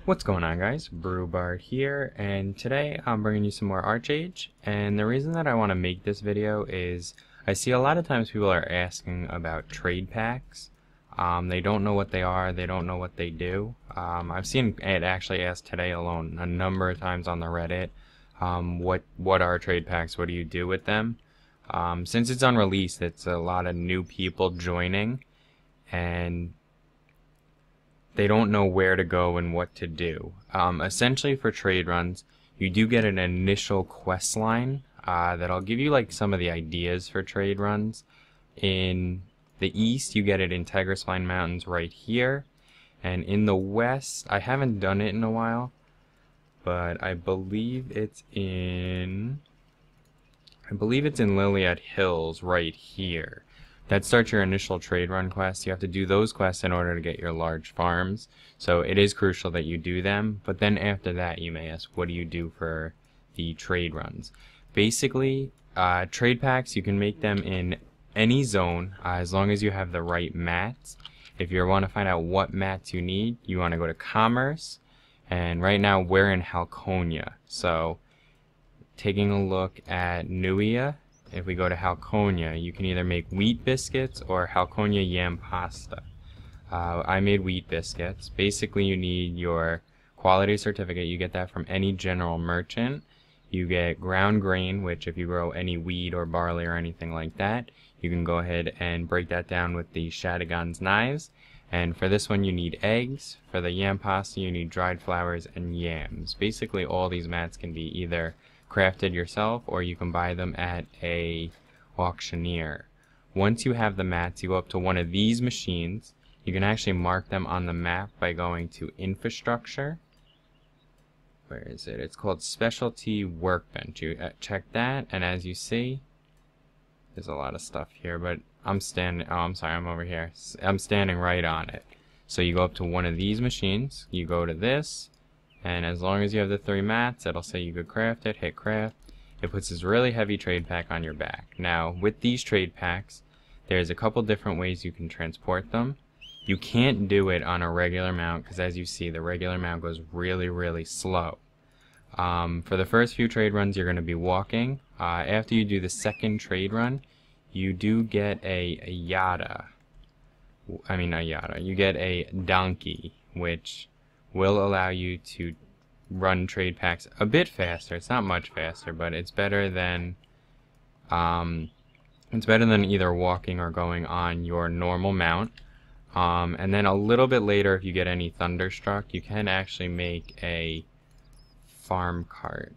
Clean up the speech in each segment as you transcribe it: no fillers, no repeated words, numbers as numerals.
What's going on, guys? Brewbard here, and today I'm bringing you some more ArcheAge. And the reason that I want to make this video is I see a lot of times people are asking about trade packs. They don't know what they are, they don't know what they do. I've seen it actually asked today alone a number of times on the Reddit. What are trade packs? What do you do with them? Since it's unreleased, it's a lot of new people joining, and they don't know where to go and what to do. Essentially for trade runs, you do get an initial quest line that'll give you like some of the ideas for trade runs. In the east, you get it in Tiger Spline Mountains right here. And in the west, I haven't done it in a while, but I believe it's in Liliad Hills right here. That starts your initial trade run quest. You have to do those quests in order to get your large farms. So it is crucial that you do them. But then after that, you may ask, what do you do for the trade runs? Basically, trade packs, you can make them in any zone as long as you have the right mats. If you want to find out what mats you need, you want to go to Commerce. And right now, we're in Halconia. So taking a look at Nuia, if we go to Halconia, you can either make wheat biscuits or Halconia yam pasta. I made wheat biscuits. Basically, you need your quality certificate. You get that from any general merchant. You get ground grain, which if you grow any wheat or barley or anything like that, you can go ahead and break that down with the Shadigan's knives. And for this one, you need eggs. For the yam pasta, you need dried flowers and yams. Basically, all these mats can be either crafted yourself or you can buy them at a auctioneer. Once you have the mats, you go up to one of these machines. You can actually mark them on the map by going to infrastructure. Where is it? It's called Specialty Workbench. You check that, and as you see, there's a lot of stuff here, but I'm over here. I'm standing right on it. So you go up to one of these machines, you go to this, and as long as you have the 3 mats, it'll say you could craft it, hit craft. It puts this really heavy trade pack on your back. Now, with these trade packs, there's a couple different ways you can transport them. You can't do it on a regular mount, because as you see, the regular mount goes really, really slow. For the first few trade runs, you're going to be walking. After you do the second trade run, you do get you get a donkey, which will allow you to run trade packs a bit faster. It's not much faster, but it's better than either walking or going on your normal mount. And then a little bit later, if you get any thunderstruck, you can actually make a farm cart,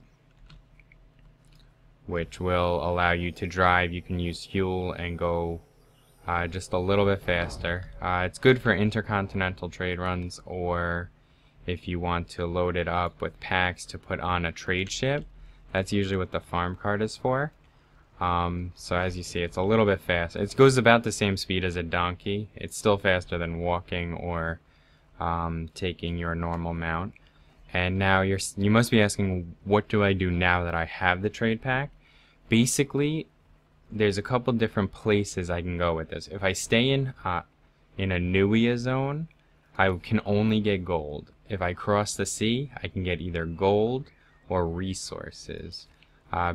which will allow you to drive. You can use fuel and go just a little bit faster. It's good for intercontinental trade runs, or if you want to load it up with packs to put on a trade ship. That's usually what the farm cart is for. So as you see, it's a little bit fast. It goes about the same speed as a donkey. It's still faster than walking or taking your normal mount. And now you must be asking, what do I do now that I have the trade pack? Basically, there's a couple different places I can go with this. If I stay in a Nuia zone, I can only get gold. If I cross the sea, I can get either gold or resources.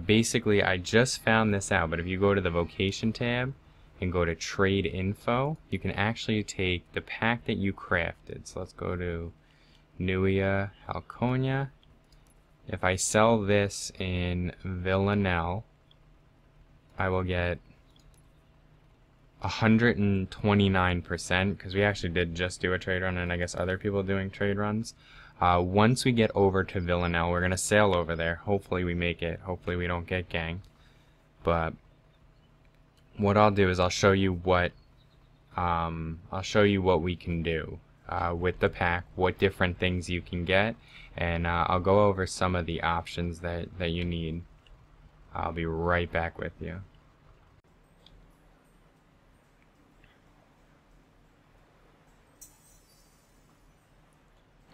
Basically, I just found this out, but if you go to the vocation tab and go to trade info, you can actually take the pack that you crafted. So let's go to Nuia, Halconia. If I sell this in Villanelle, I will get 129%, because we actually did just do a trade run, and I guess other people doing trade runs. Once we get over to Villanelle, we're going to sail over there. Hopefully we make it. Hopefully we don't get ganged. But what I'll do is I'll show you what we can do with the pack, what different things you can get, and I'll go over some of the options that you need. I'll be right back with you.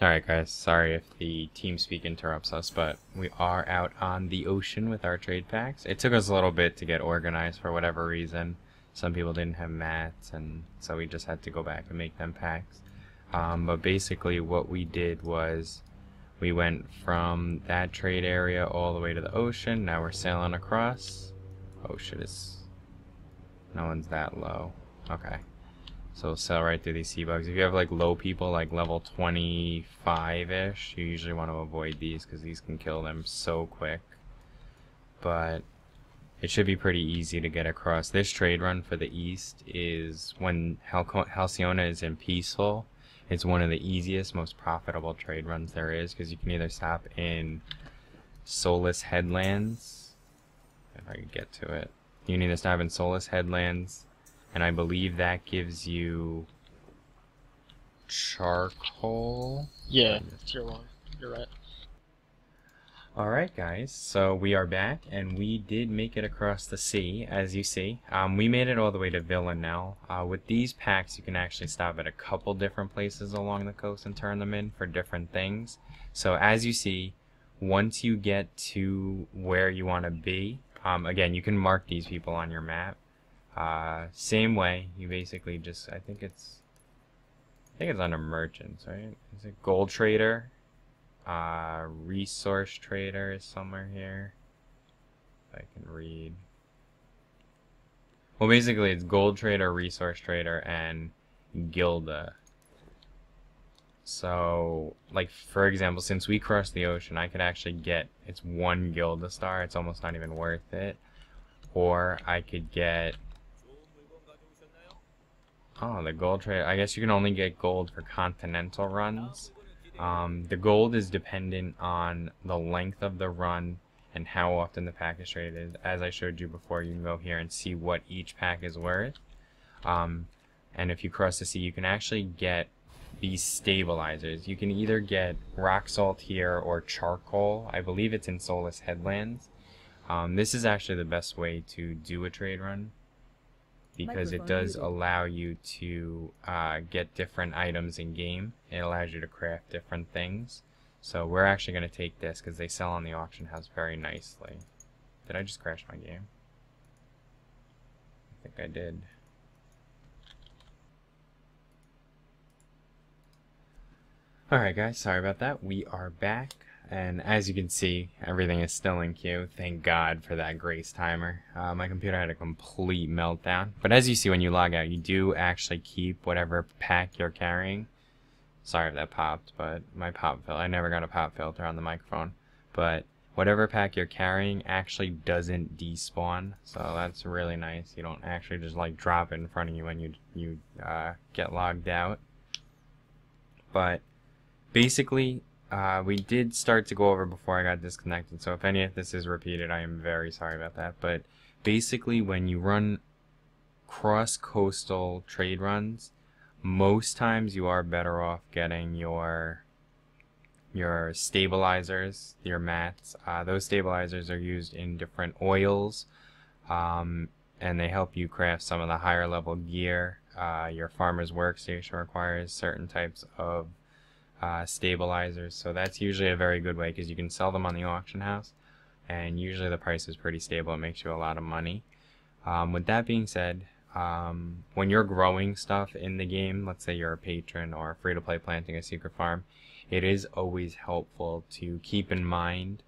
Alright guys, sorry if the TeamSpeak interrupts us, but we are out on the ocean with our trade packs. It took us a little bit to get organized for whatever reason. Some people didn't have mats, and so we just had to go back and make them packs. But basically what we did was We went from that trade area all the way to the ocean. Now we're sailing across. Oh shit, no one's that low. Okay. So we'll sail right through these sea bugs. If you have like low people, like level 25-ish, you usually want to avoid these because these can kill them so quick. But it should be pretty easy to get across. This trade run for the east is when Halcyona is in peaceful. It's one of the easiest, most profitable trade runs there is because you can either stop in Soulless Headlands, if I could get to it. You can either stop in Soulless Headlands, and I believe that gives you charcoal. Yeah, tier 1. You're right. Alright guys, so we are back, and we did make it across the sea, as you see. We made it all the way to Villanelle. With these packs, you can actually stop at a couple different places along the coast and turn them in for different things. So as you see, once you get to where you want to be, again, you can mark these people on your map. Same way, you basically just, I think it's under merchants, right? Is it gold trader? Resource trader is somewhere here. If I can read. Well, basically it's gold trader, resource trader, and Gilda. So, like, for example, since we crossed the ocean, I could actually get, it's 1 Gilda star, it's almost not even worth it. Or I could get, oh, the gold trader, I guess you can only get gold for continental runs. The gold is dependent on the length of the run and how often the pack is traded. As I showed you before, you can go here and see what each pack is worth. And if you cross the sea, you can actually get these stabilizers. You can either get rock salt here or charcoal. I believe it's in Soulless Headlands. This is actually the best way to do a trade run, because it does allow you to get different items in game. It allows you to craft different things. So we're actually going to take this because they sell on the auction house very nicely. Did I just crash my game? I think I did. Alright guys, sorry about that. We are back. And as you can see, everything is still in queue. Thank God for that grace timer. My computer had a complete meltdown. But as you see when you log out, you do actually keep whatever pack you're carrying. Sorry if that popped, but my pop filter, I never got a pop filter on the microphone. But whatever pack you're carrying actually doesn't despawn. So that's really nice. You don't actually just like drop it in front of you when you get logged out. But basically, we did start to go over before I got disconnected, so if any of this is repeated, I am very sorry about that. But basically, when you run cross-coastal trade runs, most times you are better off getting your stabilizers, your mats. Those stabilizers are used in different oils, and they help you craft some of the higher level gear. Your farmer's workstation requires certain types of stabilizers, so that's usually a very good way because you can sell them on the auction house, and usually the price is pretty stable. It makes you a lot of money. With that being said, when you're growing stuff in the game, let's say you're a patron or free-to-play planting a secret farm, it is always helpful to keep in mind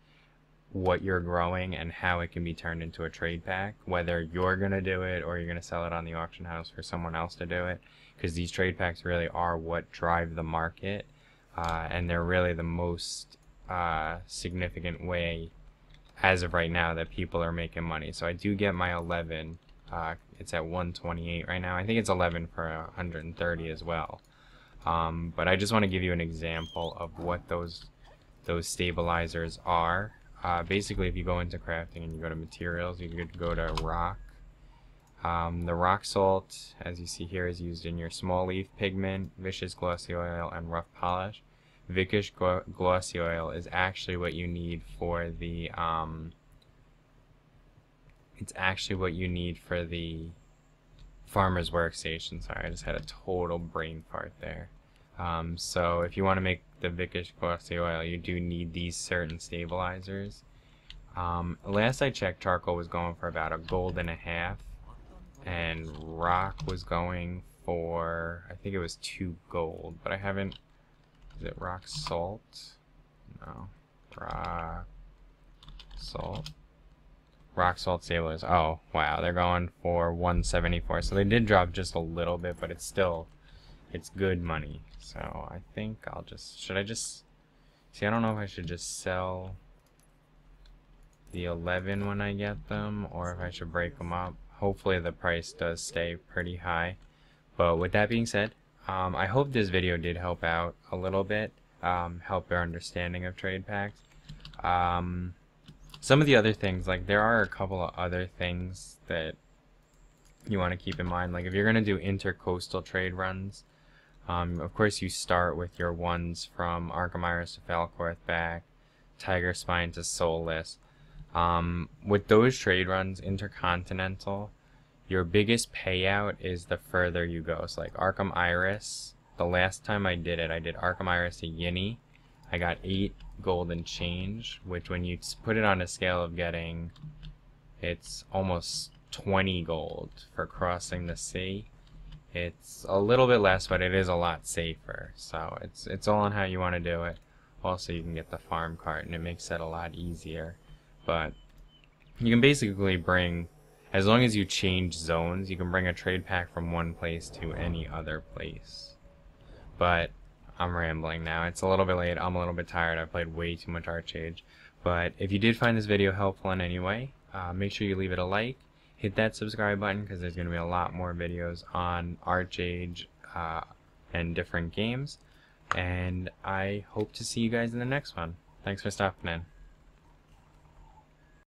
what you're growing and how it can be turned into a trade pack, whether you're going to do it or you're going to sell it on the auction house for someone else to do it, because these trade packs really are what drive the market. And they're really the most significant way, as of right now, that people are making money. So I do get my 11. It's at 128 right now. I think it's 11 for 130 as well. But I just want to give you an example of what those stabilizers are. Basically, if you go into crafting and you go to materials, you could go to rock. The rock salt, as you see here, is used in your small leaf pigment, vicious glossy oil, and rough polish. Vicious glossy oil is actually what you need for the farmer's workstation. Sorry, I just had a total brain fart there. So if you want to make the vicious glossy oil, you do need these certain stabilizers. Last I checked, charcoal was going for about $1.50, and rock was going for, I think it was 2 gold, but I haven't. Is it rock salt? Oh, rock salt. Rock salt sailors. Oh, wow. They're going for 174. So they did drop just a little bit, but it's still, it's good money. So I think I'll just, should I just, see, I don't know if I should just sell the 11 when I get them, or if I should break them up. Hopefully the price does stay pretty high. But with that being said, I hope this video did help out a little bit, help your understanding of trade packs. Some of the other things, like there are a couple of other things that you want to keep in mind. Like if you're going to do intercoastal trade runs, of course you start with your ones from Arkham Iris to Falcorth back, Tiger Spine to Soulless. With those trade runs, intercontinental, your biggest payout is the further you go. So like Arkham Iris, the last time I did it, I did Arkham Iris to Yinny. I got 8 gold and change, which when you put it on a scale of getting, it's almost 20 gold for crossing the sea. It's a little bit less, but it is a lot safer. So it's all on how you want to do it. Also, you can get the farm cart, and it makes it a lot easier. But you can basically bring, as long as you change zones, you can bring a trade pack from one place to any other place. But I'm rambling now. It's a little bit late. I'm a little bit tired. I've played way too much ArcheAge. But if you did find this video helpful in any way, make sure you leave it a like. Hit that subscribe button because there's going to be a lot more videos on ArcheAge and different games. And I hope to see you guys in the next one. Thanks for stopping in.